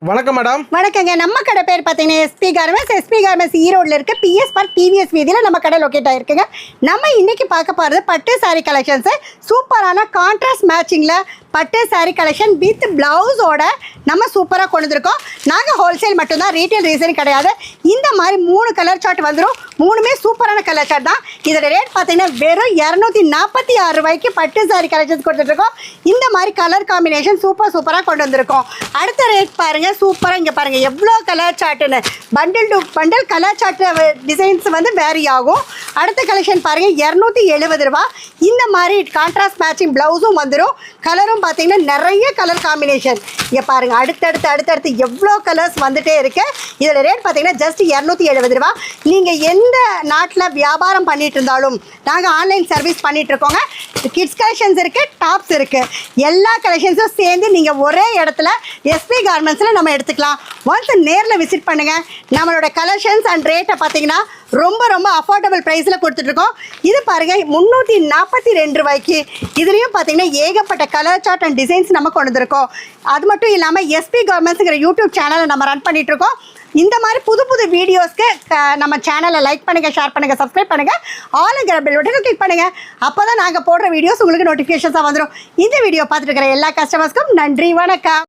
வணக்கம் மேடம். வணக்கங்க. நம்ம கடை பேர் பார்த்தீங்கன்னா எஸ்பி கார்மெண்ட்ஸ் ஈரோடில் இருக்க பிஎஸ் பார்க் டிவிஎஸ் வீதியில் நம்ம கடை லொக்கேட் ஆகிருக்குங்க. நம்ம இன்றைக்கி பார்க்க போகிறது பட்டு சாரீ கலெக்ஷன்ஸு. சூப்பரான கான்ட்ராஸ்ட் மேட்சிங்கில் பட்டு சாரீ கலெக்ஷன் வித் ப்ளவுஸோட நம்ம சூப்பராக கொண்டு வந்திருக்கோம். நாங்கள் ஹோல்சேல் மட்டும்தான், ரீட்டைல் ரீசன் கிடையாது. இந்த மாதிரி 3 கலர் சார்ட் வந்துடும். 3மே சூப்பரான கலர் சார்ட் தான். இதோட ரேட் பார்த்தீங்கன்னா வெறும் 246 ரூபாய்க்கு பட்டு சாரீ கலெக்ஷன்ஸ் கொடுத்துட்ருக்கோம். இந்த மாதிரி கலர் காம்பினேஷன் சூப்பராக கொண்டு வந்திருக்கோம். அடுத்த ரேட் பாருங்கள், சூப்பராக இங்கே பாருங்கள் எவ்வளோ கலர் சார்ட்டுன்னு. Bundle to bundle colour chart designs வந்து வேரி ஆகும். அடுத்த கலெக்ஷன் பாருங்கள் 270 ரூபா. இந்த மாதிரி கான்ட்ராஸ்ட் மேட்சிங் ப்ளவுஸும் வந்துடும். கலரும் பார்த்தீங்கன்னா நிறைய கலர் காம்பினேஷன். இங்கே பாருங்கள் அடுத்தடுத்து எவ்வளோ கலர்ஸ் வந்துகிட்டே இருக்குது. இதோட ரேட் பார்த்தீங்கன்னா ஜஸ்ட் 270 ரூபா. நீங்கள் எந்த நாட்டில் வியாபாரம் பண்ணிகிட்டு இருந்தாலும் நாங்கள் ஆன்லைன் சர்வீஸ் பண்ணிகிட்ருக்கோங்க. கிட்ஸ் கலெக்ஷன்ஸ் இருக்குது, டாப்ஸ் இருக்குது. எல்லா கலெக்ஷன்ஸும் சேர்ந்து நீங்கள் ஒரே இடத்துல எஸ்பி கார்மெண்ட்ஸில் நம்ம எடுத்துக்கலாம். ஒன்ஸ் நேரில் விசிட் பண்ணுங்கள். நம்மளோட கலெக்ஷன்ஸ் அண்ட் ரேட்டை பார்த்தீங்கன்னா ரொம்ப அஃபோர்டபுள் ப்ரைஸில் கொடுத்துட்ருக்கோம். இது பாருங்கள் 342 ரூபாய்க்கு. இதுலேயும் பார்த்தீங்கன்னா ஏகப்பட்ட கலர் சார்ட் அண்ட் டிசைன்ஸ் நம்ம கொண்டு வந்திருக்கோம். அது மட்டும் இல்லாமல் எஸ்பி கார்மெண்ட்ஸுங்கிற யூடியூப் சேனலை நம்ம ரன் பண்ணிகிட்ருக்கோம். இந்த மாதிரி புது வீடியோஸ்க்கு நம்ம சேனலை லைக் பண்ணுங்கள், ஷேர் பண்ணுங்கள், சப்ஸ்கிரைப் பண்ணுங்கள், ஆளுங்கிற பெல் பட்டனை கிளிக் பண்ணுங்கள். அப்போ தான் நாங்கள் போடுற வீடியோஸ் உங்களுக்கு நோட்டிஃபிகேஷன்ஸாக வந்துடும். இந்த வீடியோ பார்த்துட்டு இருக்கிற எல்லா கஸ்டமர்ஸ்க்கும் நன்றி, வணக்கம்.